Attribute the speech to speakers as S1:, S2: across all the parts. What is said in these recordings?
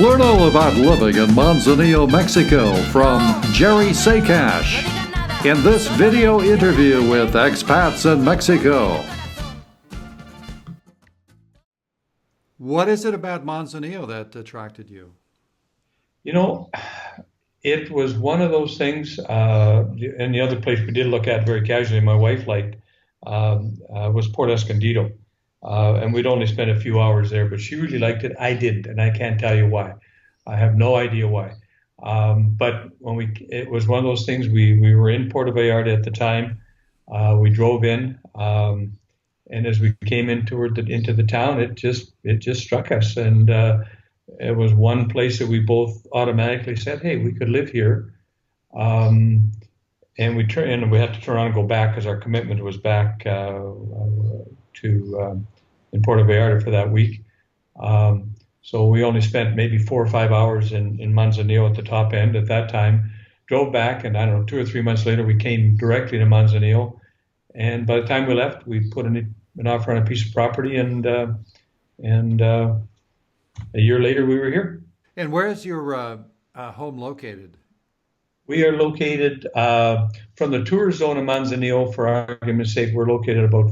S1: Learn all about living in Manzanillo, Mexico from Gerry Szakacs in this video interview with expats in Mexico. What is it about Manzanillo that attracted you?
S2: You know, it was one of those things, and the other place we did look at very casually, my wife liked, was Port Escondido. And we'd only spent a few hours there, but she really liked it. I didn't, and I can't tell you why. I have no idea why. But it was one of those things, we were in Puerto Vallarta at the time. We drove in, and as we came into the town, it just struck us. And it was one place that we both automatically said, hey, we could live here. And we had to turn around and go back because our commitment was back to in Puerto Vallarta for that week. So we only spent maybe 4 or 5 hours in Manzanillo at the top end at that time. Drove back, and I don't know, 2 or 3 months later, we came directly to Manzanillo. And by the time we left, we put an offer on a piece of property, and a year later, we were here.
S1: And where is your home located?
S2: We are located from the tourist zone of Manzanillo. For argument's sake, we're located about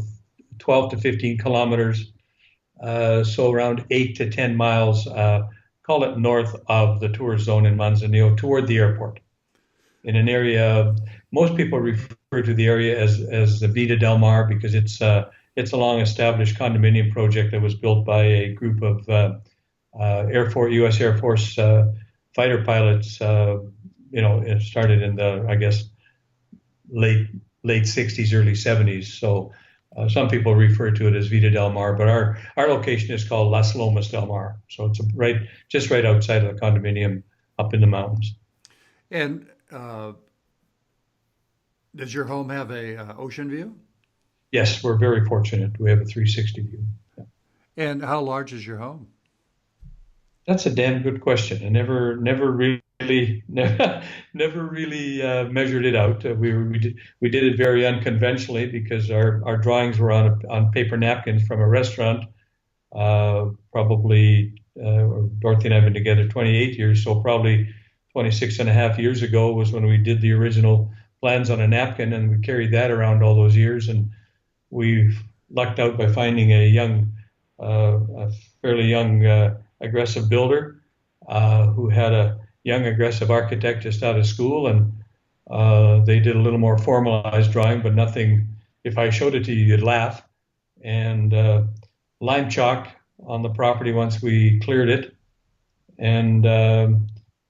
S2: 12 to 15 kilometers, so around 8 to 10 miles, call it north of the tourist zone in Manzanillo, toward the airport. In an area, most people refer to the area as the Vida del Mar because it's a long-established condominium project that was built by a group of U.S. Air Force fighter pilots. It started in the, I guess, late 60s, early 70s. So some people refer to it as Vida del Mar, but our location is called Las Lomas del Mar. So it's just right outside of the condominium up in the mountains.
S1: And does your home have a ocean view?
S2: Yes, we're very fortunate. We have a 360 view. Yeah. And
S1: how large is your home?
S2: That's a damn good question. I never really measured it out. We did it very unconventionally because our drawings were on paper napkins from a restaurant. Probably Dorothy and I have been together 28 years, so probably 26 and a half years ago was when we did the original plans on a napkin, and we carried that around all those years. And we lucked out by finding a fairly young aggressive builder who had a young aggressive architect just out of school, and they did a little more formalized drawing, but nothing. If I showed it to you, you'd laugh. And lime chalk on the property once we cleared it, and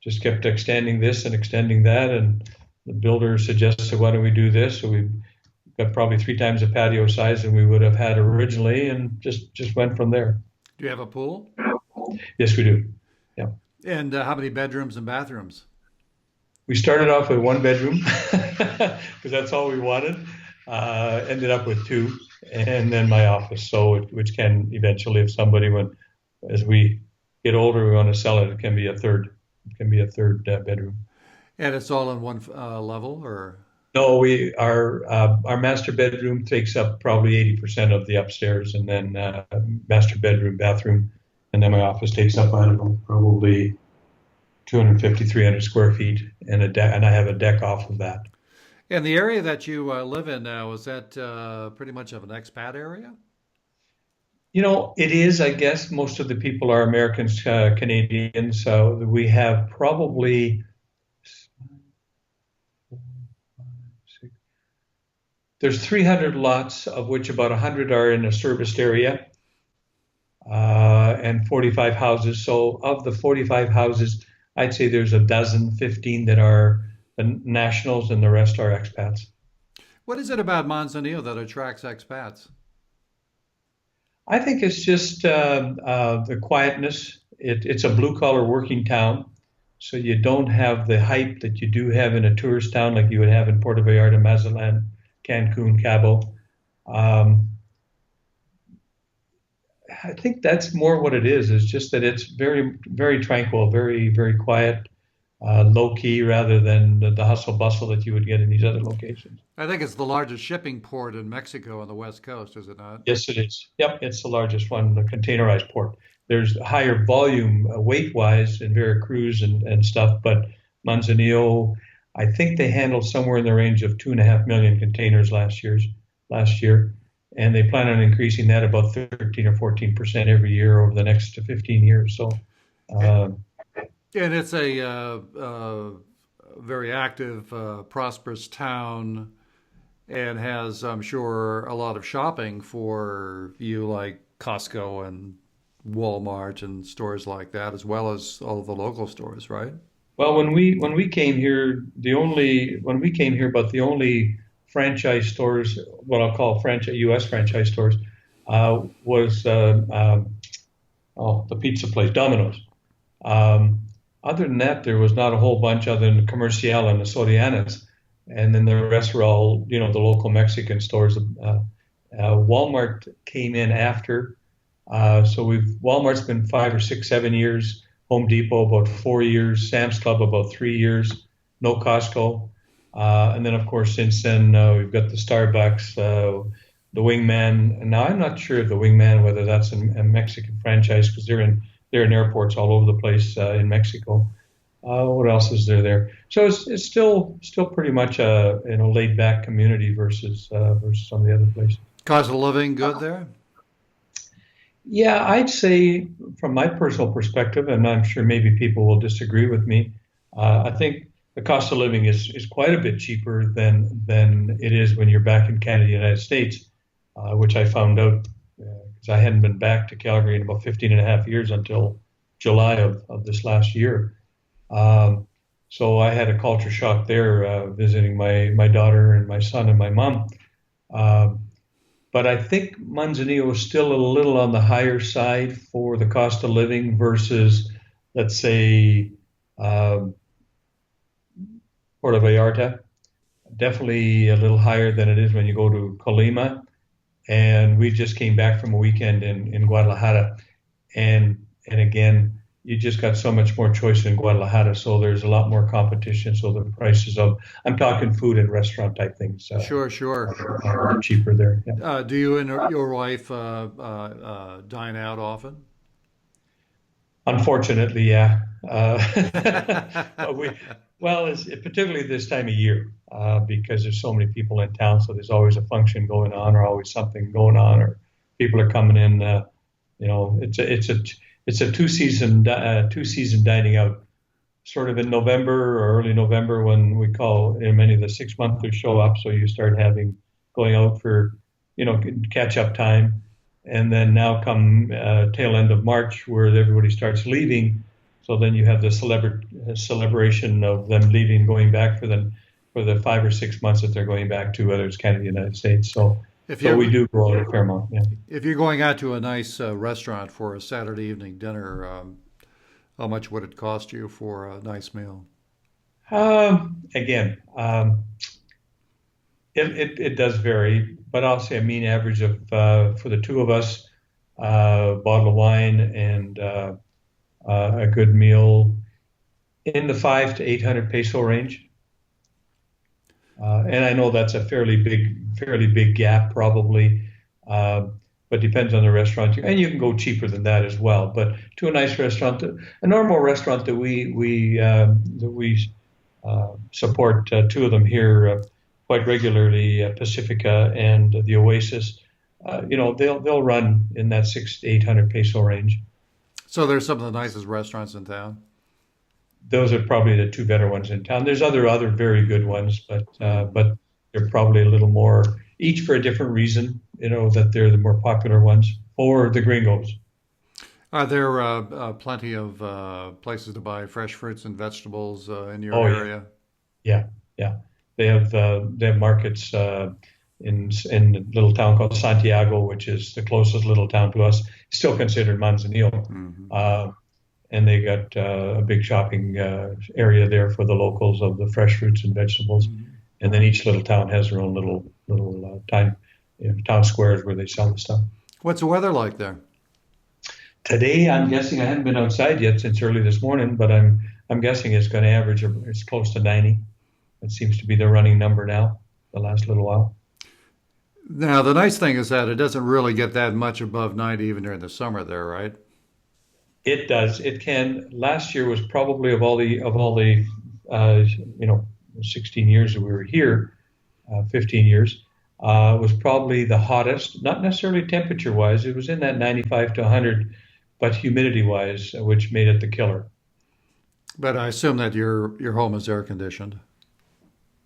S2: just kept extending this and extending that. And the builder suggested, why don't we do this? So we got probably 3 times the patio size than we would have had originally, and just went from there.
S1: Do you have a pool?
S2: Yes, we do. Yeah.
S1: And how many bedrooms and bathrooms?
S2: We started off with 1 bedroom because that's all we wanted. Ended up with 2, and then my office. So which can eventually, if somebody as we get older, we want to sell it, it can be a third. It can be a third bedroom.
S1: And it's all in one level, or?
S2: No, our master bedroom takes up probably 80% of the upstairs, and then master bedroom, bathroom. And then my office takes up, I don't know, probably 250, 300 square feet, and I have a deck off of that.
S1: And the area that you live in now, is that pretty much of an expat area?
S2: It is, I guess. Most of the people are Americans, Canadians. So we have probably, there's 300 lots, of which about 100 are in a serviced area. And 45 houses. So of the 45 houses, I'd say there's 15 that are nationals, and the rest are expats.
S1: What is it about Manzanillo that attracts expats?
S2: I think it's just the quietness. It's a blue-collar working town, so you don't have the hype that you do have in a tourist town like you would have in Puerto Vallarta, Mazatlan, Cancun, Cabo. I think that's more what it is. It's just that it's very, very tranquil, very, very quiet, low key, rather than the hustle bustle that you would get in these other locations.
S1: I think it's the largest shipping port in Mexico on the West Coast, is it not?
S2: Yes, it is. Yep, it's the largest one, the containerized port. there's higher volume weight-wise in Veracruz and stuff, but Manzanillo, I think they handled somewhere in the range of 2.5 million containers last year, and they plan on increasing that about 13 or 14% every year over the next 15 years. So,
S1: and it's a very active, prosperous town, and has, I'm sure, a lot of shopping for you, like Costco and Walmart and stores like that, as well as all the local stores, right?
S2: well, when we came here, about the only franchise stores, what I'll call franchise U.S. franchise stores, was the pizza place, Domino's. Other than that, there was not a whole bunch other than Comercial and the Sorianas, and then the rest were all, the local Mexican stores. Walmart came in after, so Walmart's been 5 or 6, 7 years. Home Depot about 4 years. Sam's Club about 3 years. No Costco, and then of course since then we've got the Starbucks, the Wingman. Now I'm not sure of the Wingman whether that's a Mexican franchise because they're in airports all over the place in Mexico. What else is there? So it's still pretty much a laid back community versus some of the other places.
S1: Cost of living good there?
S2: Yeah, I'd say from my personal perspective, and I'm sure maybe people will disagree with me. I think the cost of living is quite a bit cheaper than it is when you're back in Canada, United States, which I found out because I hadn't been back to Calgary in about 15 and a half years until July of this last year. So I had a culture shock there, visiting my daughter and my son and my mom. But I think Manzanillo is still a little on the higher side for the cost of living versus, let's say, Puerto Vallarta. Definitely a little higher than it is when you go to Colima. And we just came back from a weekend in Guadalajara. And again, you just got so much more choice in Guadalajara, so there's a lot more competition. So the prices I'm talking food and restaurant type things.
S1: Sure.
S2: Are cheaper there. Yeah.
S1: Do you and your wife dine out often?
S2: Unfortunately, yeah. Particularly this time of year, because there's so many people in town, so there's always a function going on, or always something going on, or people are coming in. It's a two season dining out, sort of in November or early November when we call many of the 6 monthers show up. So you start going out for catch up time, and then now come tail end of March where everybody starts leaving. So then you have the celebration of them leaving, going back for the 5 or 6 months that they're going back to, whether it's Canada, United States. So we do go out a fair amount. Yeah.
S1: If you're going out to a nice restaurant for a Saturday evening dinner, how much would it cost you for a nice meal?
S2: Again, it does vary, but I'll say a mean average of for the two of us, bottle of wine and a good meal in the 500 to 800 peso range. And I know that's a fairly big gap, probably, but depends on the restaurant. And you can go cheaper than that as well. But to a nice restaurant, a normal restaurant that we support, two of them here quite regularly, Pacifica and the Oasis. They'll run in that 600 to 800 peso range.
S1: So there's some of the nicest restaurants in town.
S2: Those are probably the two better ones in town. There's other very good ones, but they're probably a little more, each for a different reason, that they're the more popular ones for the gringos.
S1: Are there plenty of places to buy fresh fruits and vegetables in your area?
S2: Yeah. They have markets in a little town called Santiago, which is the closest little town to us, still considered Manzanillo. Mm-hmm. And they got a big shopping area there for the locals of the fresh fruits and vegetables. Mm-hmm. And then each little town has their own little town squares where they sell the stuff.
S1: What's the weather like there?
S2: Today, I'm guessing, I haven't been outside yet since early this morning, but I'm guessing it's going to average, it's close to 90. That seems to be the running number now, the last little while.
S1: Now, the nice thing is that it doesn't really get that much above 90 even during the summer there, right?
S2: It does. It can. Last year was probably of all the uh, you know 16 years that we were here, 15 years, was probably the hottest. Not necessarily temperature wise. It was in that 95 to 100, but humidity wise, which made it the killer.
S1: But I assume that your home is air conditioned.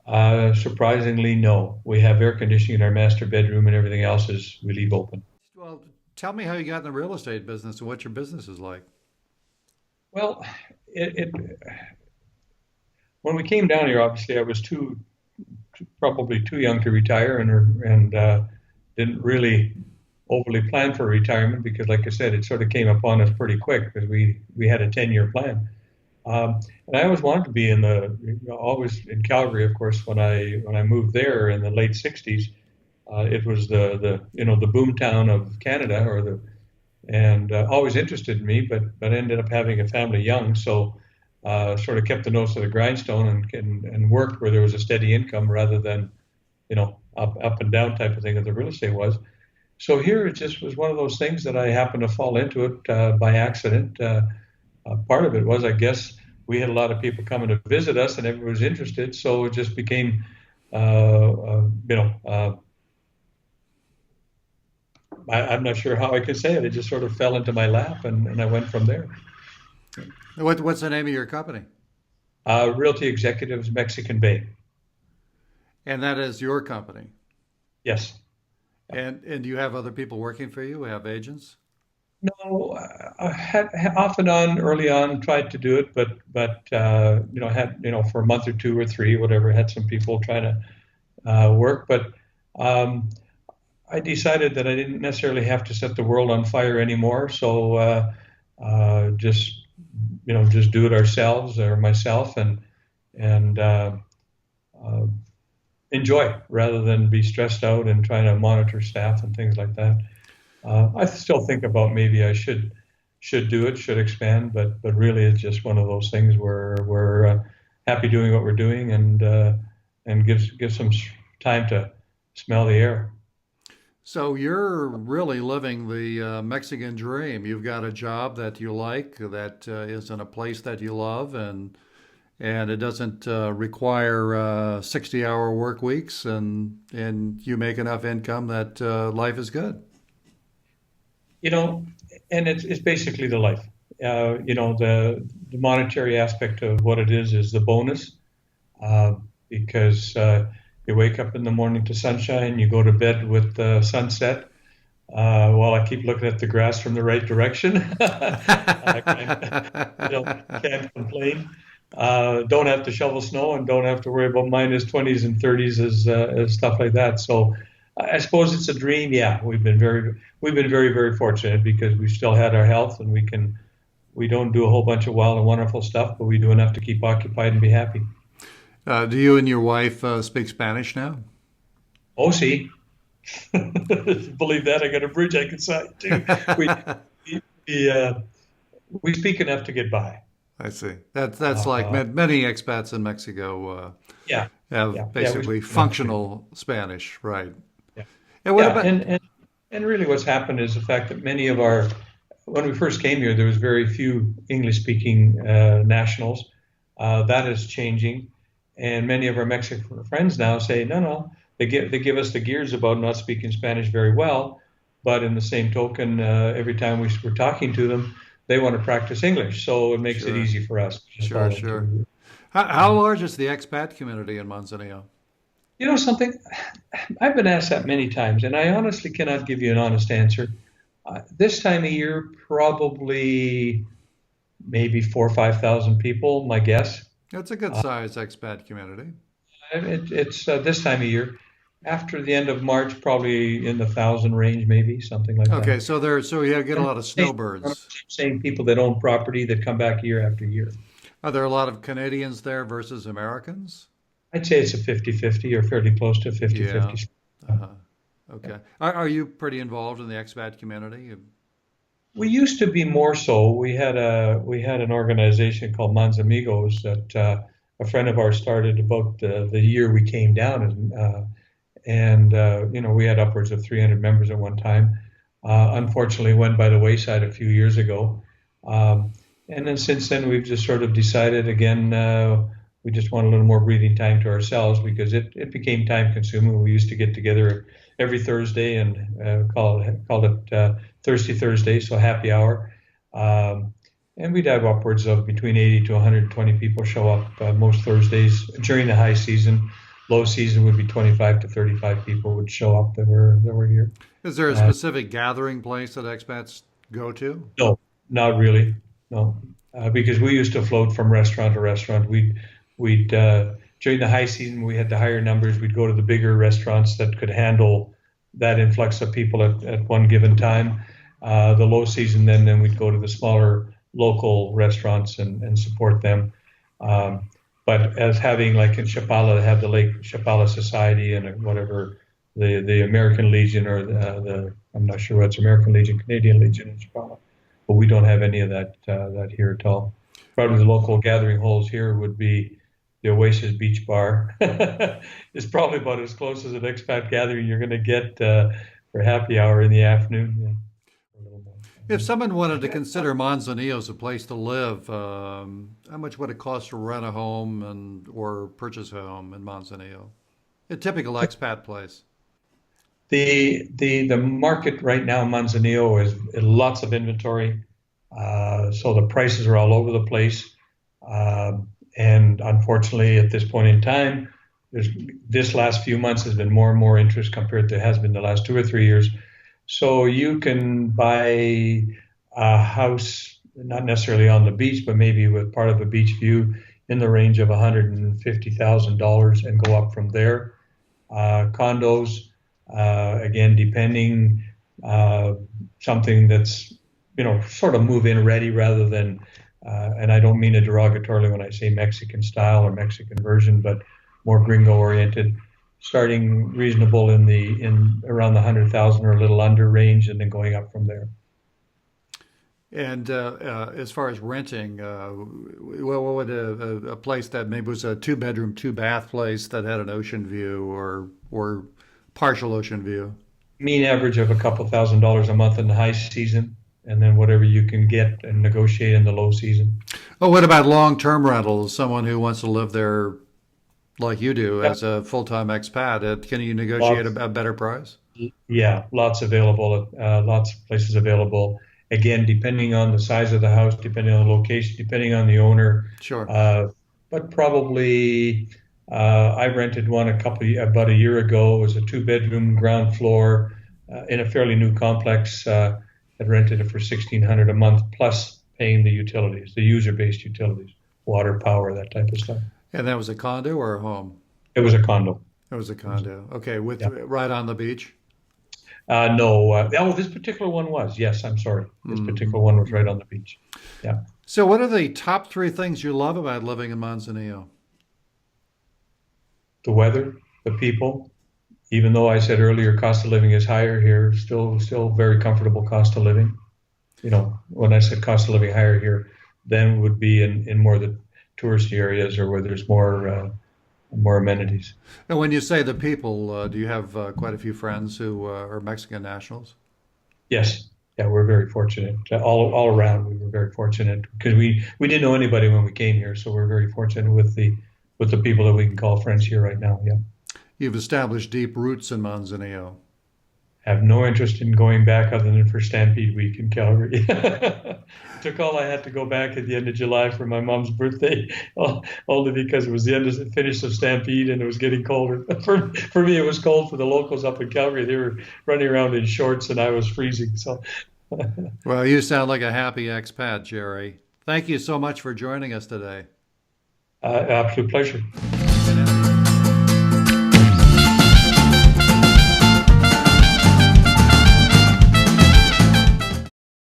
S2: Surprisingly, no. We have air conditioning in our master bedroom, and everything else is we leave open.
S1: Well, tell me how you got in the real estate business and what your business is like.
S2: Well, it when we came down here, obviously I was probably too young to retire, and didn't really overly plan for retirement because, like I said, it sort of came upon us pretty quick because we had a 10-year plan. And I always wanted to be always in Calgary, of course. When I moved there in the late '60s, it was the boom town of Canada, and always interested in me, but ended up having a family young, so sort of kept the nose to the grindstone and worked where there was a steady income rather than up and down type of thing that the real estate was. So here it just was one of those things that I happened to fall into it by accident. Part of it was, I guess, we had a lot of people coming to visit us, and everyone was interested. So it just became, I'm not sure how I could say it. It just sort of fell into my lap, and I went from there.
S1: What's the name of your company?
S2: Realty Executives, Mexican Bay.
S1: And that is your company.
S2: Yes.
S1: And do you have other people working for you? Have agents?
S2: No, I had off and on early on tried to do it, but had for a month or two or three, whatever, had some people trying to work, but um, I decided that I didn't necessarily have to set the world on fire anymore. So just do it ourselves or myself and uh, enjoy rather than be stressed out and trying to monitor staff and things like that. I still think about maybe I should do it, should expand, but really it's just one of those things where we're happy doing what we're doing and give some time to smell the air.
S1: So you're really living the Mexican dream. You've got a job that you like, that is in a place that you love, and it doesn't require 60-hour work weeks, and you make enough income that life is good.
S2: you know, and it's basically the life. The monetary aspect of what it is the bonus, because you wake up in the morning to sunshine, you go to bed with sunset. While I keep looking at the grass from the right direction, I can't complain. Don't have to shovel snow and don't have to worry about minus 20s and 30s as stuff like that. So I suppose it's a dream. Yeah, we've been very fortunate because we still had our health and we don't do a whole bunch of wild and wonderful stuff, but we do enough to keep occupied and be happy.
S1: Do you and your wife speak Spanish now?
S2: Oh, see, believe that I got a bridge I can sign too. We we, uh, we speak enough to get by.
S1: I see. That's like
S2: Uh,
S1: many expats in Mexico
S2: yeah,
S1: have
S2: yeah, we
S1: basically
S2: speak enough to get
S1: functional Spanish, right?
S2: yeah.
S1: And what
S2: Yeah,
S1: about?
S2: and really what's happened is the fact that when we first came here, there was very few English-speaking nationals. That is changing, and many of our Mexican friends now say, no, no, they give us the gears about not speaking Spanish very well, but in the same token, every time we're talking to them, they want to practice English, so it makes it
S1: Sure,
S2: easy for us to
S1: sure,
S2: follow
S1: sure.
S2: through.
S1: How large is the expat community in Manzanillo?
S2: You know something? I've been asked that many times, and I honestly cannot give you an honest answer. This time of year, probably maybe 4 or 5 thousand people, my guess.
S1: It's a good
S2: Uh,
S1: sized expat community.
S2: it's this time of year. After the end of March, probably in the thousand range, maybe something like that.
S1: Okay, so you get a
S2: And
S1: lot of
S2: same,
S1: snowbirds.
S2: same people that own property that come back year after year.
S1: Are there a lot of Canadians there versus Americans?
S2: I'd say it's a 50-50 or fairly close to
S1: Yeah.
S2: 50-50.
S1: Uh-huh.
S2: Yeah.
S1: Okay. Are you pretty involved in the expat community?
S2: We used to be more so. We had an organization called Manzanillo that a friend of ours started about the year we came down, and we had upwards of 300 members at one time. Unfortunately, went by the wayside a few years ago. Um, and then since then, we've just sort of decided again, we just want a little more breathing time to ourselves because it became time consuming. We used to get together every Thursday and called it Thirsty Thursday, so happy hour. Um, and we'd have upwards of between 80 to 120 people show up most Thursdays during the high season. Low season would be 25 to 35 people would show up that were here.
S1: Is there a
S2: Uh,
S1: specific gathering place that expats go to?
S2: no, not really. No, because we used to float from restaurant to restaurant. We'd during the high season we had the higher numbers. We'd go to the bigger restaurants that could handle that influx of people at one given time. The low season, then we'd go to the smaller local restaurants and support them. Um, but as having like in Chapala, they have the Lake Chapala Society and whatever the American Legion or the I'm not sure what's American Legion, Canadian Legion in Chapala, but we don't have any of that here at all. Probably the local gathering holes here would be the Oasis Beach Bar. It's probably about as close as an expat gathering you're going to get for happy hour in the afternoon. Yeah, a little more.
S1: If someone wanted to consider Manzanillo as a place to live, how much would it cost to rent a home and or purchase a home in Manzanillo? A typical expat place.
S2: The market right now in Manzanillo is lots of inventory, so the prices are all over the place. And unfortunately, at this point in time, this last few months has been more and more interest compared to has been the last 2 or 3 years. So you can buy a house, not necessarily on the beach, but maybe with part of a beach view in the range of $150,000 and go up from there. Condos, again, depending, something that's, sort of move in ready rather than, and I don't mean it derogatorily when I say Mexican style or Mexican version, but more gringo oriented, starting reasonable in around the 100,000 or a little under range, and then going up from there.
S1: And as far as renting, well, what would a place that maybe was a two-bedroom, two-bath place that had an ocean view or partial ocean view?
S2: Mean average of a couple $1,000s a month in the high season, and then whatever you can get and negotiate in the low season.
S1: Oh, what about long-term rentals? Someone who wants to live there like you do
S2: Yep.
S1: as a full-time expat, can you negotiate
S2: Lots,
S1: a better price?
S2: yeah, lots available, lots of places available. Again, depending on the size of the house, depending on the location, depending on the owner.
S1: Sure.
S2: But probably, I rented one about a year ago. It was a two-bedroom ground floor in a fairly new complex. Had rented it for 1,600 a month plus paying the utilities, the user-based utilities, water, power, that type of stuff.
S1: And that was a condo or a home?
S2: It was a condo.
S1: It was a condo. Okay, with
S2: Yeah.
S1: right on the beach.
S2: No. This particular one was. Yes, I'm sorry. This particular one was right on the beach. Yeah.
S1: So, what are the top three things you love about living in Manzanillo?
S2: The weather, the people. Even though I said earlier cost of living is higher here, still very comfortable cost of living. When I said cost of living higher here, then would be in more of the touristy areas or where there's more amenities.
S1: And when you say the people, do you have quite a few friends who are Mexican nationals?
S2: Yes. Yeah, we're very fortunate. All around, we were very fortunate because we didn't know anybody when we came here, so we're very fortunate with the people that we can call friends here right now. Yeah.
S1: You've established deep roots in Manzanillo.
S2: Have no interest in going back other than for Stampede Week in Calgary. It took all I had to go back at the end of July for my mom's birthday, only because it was the finish of Stampede and it was getting colder. For me, it was cold. For the locals up in Calgary, they were running around in shorts and I was freezing. So,
S1: Well, you sound like a happy expat, Gerry. Thank you so much for joining us today.
S2: absolute pleasure.
S1: And